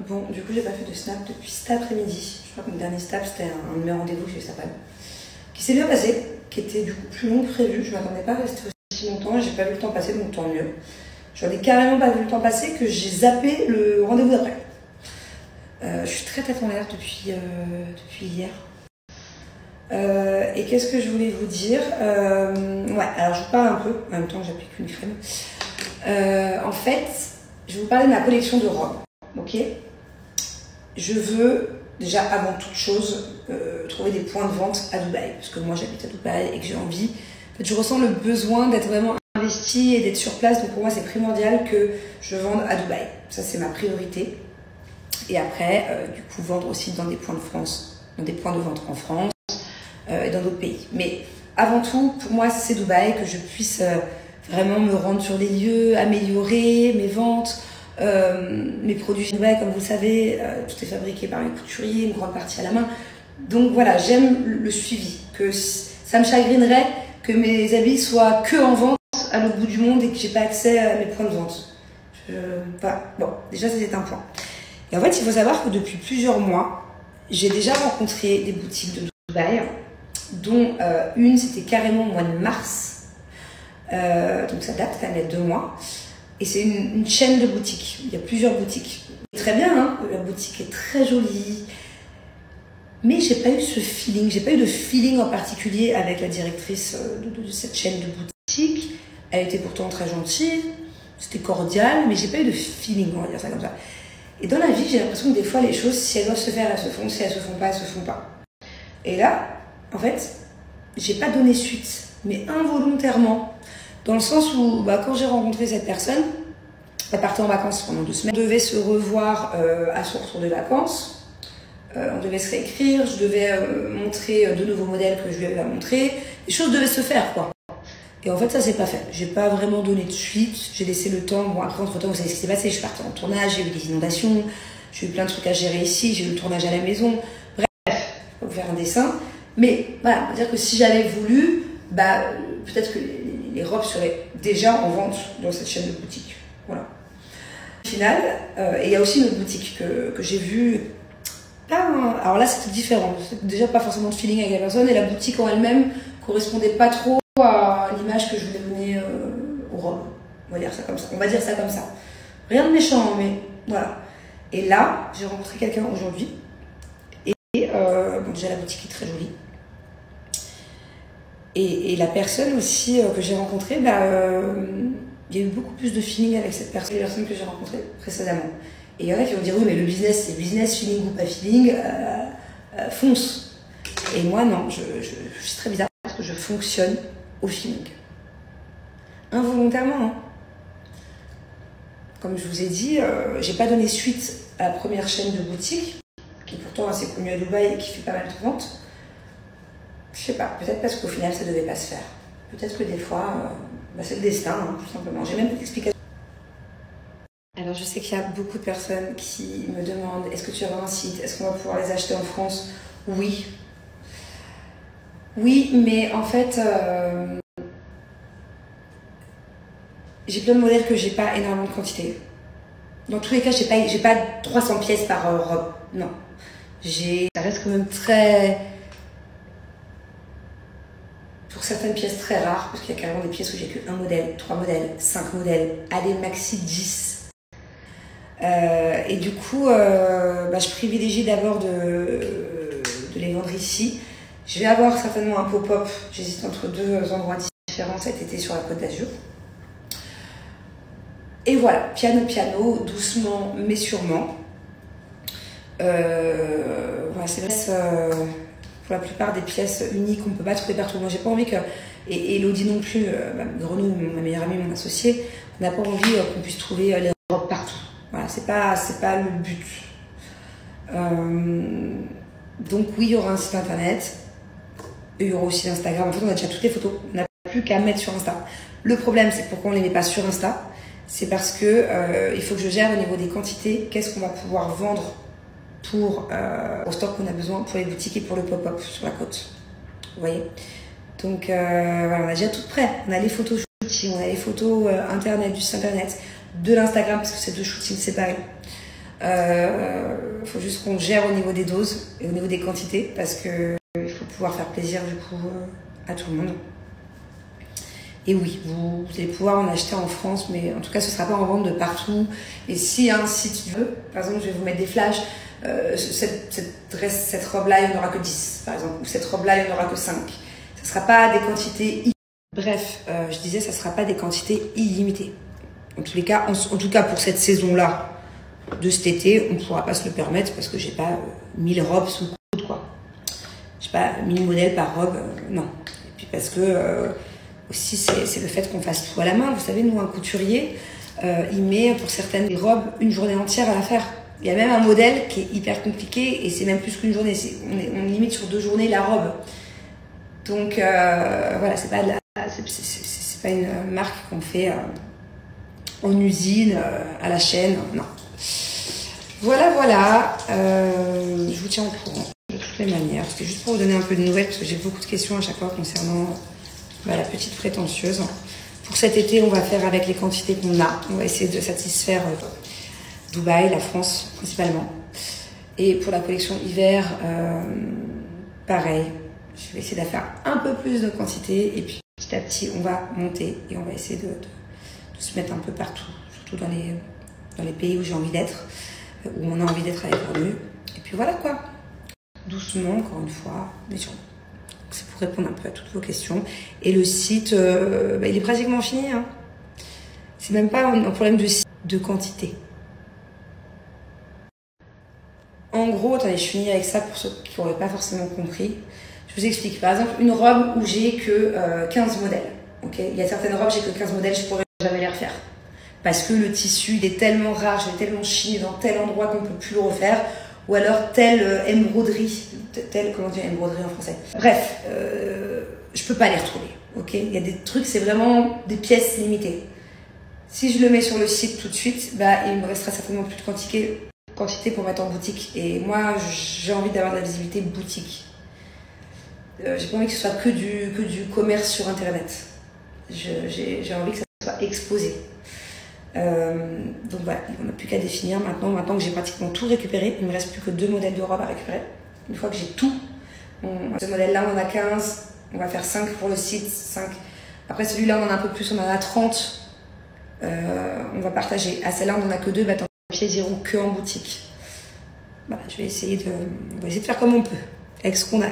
Bon, du coup, j'ai pas fait de snap depuis cet après-midi. Je crois que mon dernier snap, c'était un de mes rendez-vous que j'ai eu cet après-midi. Qui s'est bien passé, qui était du coup plus long que prévu. Je m'attendais pas à rester aussi longtemps, j'ai pas vu le temps passer, donc tant mieux. J'en ai carrément pas vu le temps passer que j'ai zappé le rendez-vous d'après. Je suis très tête en l'air depuis hier. Et qu'est-ce que je voulais vous dire? Ouais, alors je vous parle un peu, en même temps que j'applique une crème. En fait, je vais vous parler de ma collection de robes, ok? Je veux, déjà avant toute chose, trouver des points de vente à Dubaï, parce que moi j'habite à Dubaï et que j'ai envie. En fait, je ressens le besoin d'être vraiment investie et d'être sur place, donc pour moi c'est primordial que je vende à Dubaï. Ça c'est ma priorité. Et après, du coup, vendre aussi dans des points de France, dans des points de vente en France et dans d'autres pays. Mais avant tout, pour moi, c'est Dubaï, que je puisse vraiment me rendre sur les lieux, améliorer mes ventes, mes produits. Dubaï, comme vous le savez, tout est fabriqué par mes couturiers, une grande partie à la main. Donc voilà, j'aime le suivi, que ça me chagrinerait que mes habits soient que en vente à l'autre bout du monde et que j'ai pas accès à mes points de vente. Voilà, bon, déjà, c'est un point. Et en fait, il faut savoir que depuis plusieurs mois, j'ai déjà rencontré des boutiques de Dubaï, dont une, c'était carrément au mois de mars. Donc ça date quand même, il y a 2 mois. Et c'est une chaîne de boutiques. Il y a plusieurs boutiques. Très bien, hein, la boutique est très jolie. Mais j'ai pas eu ce feeling, j'ai pas eu de feeling en particulier avec la directrice de cette chaîne de boutique. Elle était pourtant très gentille, c'était cordial, mais j'ai pas eu de feeling, on va dire ça comme ça. Et dans la vie, j'ai l'impression que des fois, les choses, si elles doivent se faire, elles se font. Si elles se font pas, elles se font pas. Et là, en fait, j'ai pas donné suite, mais involontairement. Dans le sens où, quand j'ai rencontré cette personne, elle partait en vacances pendant 2 semaines. On devait se revoir à son retour de vacances. On devait se réécrire. Je devais montrer de nouveaux modèles que je lui avais montrés. Les choses devaient se faire, quoi. Et en fait, ça s'est pas fait. J'ai pas vraiment donné de suite. J'ai laissé le temps. Bon, après, entre temps, vous savez ce qui s'est passé. Je suis partie en tournage, j'ai eu des inondations, j'ai eu plein de trucs à gérer ici, j'ai eu le tournage à la maison. Bref, je vais vous faire un dessin. Mais voilà, on va dire que si j'avais voulu, peut-être que les robes seraient déjà en vente dans cette chaîne de boutique. Voilà. Au final, et il y a aussi une autre boutique que j'ai vue. Alors là, c'était différent. C'était déjà pas forcément de feeling avec la personne, et la boutique en elle-même correspondait pas trop à l'image que je voulais donner aux robes. On va dire ça comme ça. On va dire ça comme ça. Rien de méchant, mais voilà. Et là, j'ai rencontré quelqu'un aujourd'hui. Et déjà, la boutique est très jolie. Et la personne aussi que j'ai rencontrée, il y a eu beaucoup plus de feeling avec cette personne, les personnes que j'ai rencontrées précédemment. Et il y en a qui vont dire, oui, mais le business, c'est business, feeling ou pas feeling, fonce. Et moi, non, je suis très bizarre parce que je fonctionne au feeling. Involontairement, hein. Comme je vous ai dit, j'ai pas donné suite à la première chaîne de boutique, qui est pourtant assez connue à Dubaï et qui fait pas mal de ventes. Je sais pas, peut-être parce qu'au final ça devait pas se faire. Peut-être que des fois, c'est le destin, hein, tout simplement. J'ai même pas d'explication. Alors je sais qu'il y a beaucoup de personnes qui me demandent, est-ce que tu as un site? Est-ce qu'on va pouvoir les acheter en France? Oui. Oui, mais en fait, j'ai plein de modèles que j'ai pas énormément de quantité. Dans tous les cas, j'ai pas 300 pièces par robe. Non. Ça reste quand même très... Pour certaines pièces très rares, parce qu'il y a carrément des pièces où j'ai que 1 modèle, 3 modèles, 5 modèles, allez, maxi 10. Et du coup, je privilégie d'abord de les vendre ici. Je vais avoir certainement un pop-up, j'hésite entre 2 endroits différents cet été sur la Côte d'Azur. Et voilà, piano, doucement mais sûrement. Voilà, c'est vrai, pour la plupart des pièces uniques qu'on ne peut pas trouver partout. Moi, j'ai pas envie que, et Elodie non plus, Grenou, ma meilleure amie, mon associé, on n'a pas envie qu'on puisse trouver les robes partout. Voilà, c'est pas le but. Donc oui, il y aura un site internet, et il y aura aussi l'Instagram. En fait, on a déjà toutes les photos, on n'a plus qu'à mettre sur Insta. Le problème, c'est pourquoi on ne les met pas sur Insta, c'est parce que il faut que je gère au niveau des quantités, qu'est-ce qu'on va pouvoir vendre au stock qu'on a besoin pour les boutiques et pour le pop-up sur la côte. Vous voyez? Donc voilà, on a déjà tout prêt. On a les photos shooting, on a les photos internet, du site internet, de l'Instagram, parce que c'est 2 shootings séparés. Faut juste qu'on gère au niveau des doses et au niveau des quantités parce que il faut pouvoir faire plaisir du coup à tout le monde. Et oui, vous allez pouvoir en acheter en France, mais en tout cas, ce ne sera pas en vente de partout. Et s'il y a un site, par exemple, je vais vous mettre des flashs, cette robe-là, il n'y en aura que 10, par exemple, ou cette robe-là, il n'y en aura que 5. Ce ne sera pas des quantités Bref, je disais, ça ne sera pas des quantités illimitées. En tous les cas, en tout cas pour cette saison-là de cet été, on ne pourra pas se le permettre parce que j'ai pas 1000 robes sous le coude, quoi. J'ai pas 1000 modèles par robe, non. Et puis parce que aussi, c'est le fait qu'on fasse tout à la main. Vous savez, nous, un couturier, il met pour certaines robes une journée entière à la faire. Il y a même un modèle qui est hyper compliqué et c'est même plus qu'une journée. On limite sur 2 journées la robe. Donc voilà, c'est pas une marque qu'on fait en usine, à la chaîne, non. Voilà. Je vous tiens au courant de toutes les manières. C'était juste pour vous donner un peu de nouvelles parce que j'ai beaucoup de questions à chaque fois concernant la petite prétentieuse. Pour cet été, on va faire avec les quantités qu'on a. On va essayer de satisfaire Dubaï, la France principalement. Et pour la collection hiver, pareil. Je vais essayer de faire un peu plus de quantité. Et puis petit à petit, on va monter et on va essayer de se mettre un peu partout. Surtout dans les pays où j'ai envie d'être, où on a envie d'être avec Revenu. Et puis voilà quoi. Doucement, encore une fois, mais sûrement. C'est pour répondre un peu à toutes vos questions. Et le site, il est pratiquement fini. Hein. C'est même pas un problème de quantité. En gros, attendez, je finis avec ça pour ceux qui n'auraient pas forcément compris. Je vous explique. Par exemple, une robe où j'ai que 15 modèles. Okay, il y a certaines robes, j'ai que 15 modèles, je pourrais jamais les refaire. Parce que le tissu, il est tellement rare, je l'ai tellement chiné dans tel endroit qu'on ne peut plus le refaire. Ou alors telle embroderie, comment dire embroderie en français. Bref, je peux pas les retrouver, ok. Il y a des trucs, c'est vraiment des pièces limitées. Si je le mets sur le site tout de suite, il me restera certainement plus de quantité pour mettre en boutique. Et moi, j'ai envie d'avoir de la visibilité boutique. J'ai pas envie que ce soit que du commerce sur Internet. J'ai envie que ça soit exposé. Donc voilà, on n'a plus qu'à définir maintenant que j'ai pratiquement tout récupéré. Il me reste plus que 2 modèles de robes à récupérer. Une fois que j'ai tout, ce modèle-là on en a 15, on va faire 5 pour le site, 5. Après celui-là on en a un peu plus, on en a 30. On va partager. À celle-là on en a que 2, tant pis, ils iront que en boutique. Voilà, on va essayer de faire comme on peut, avec ce qu'on a.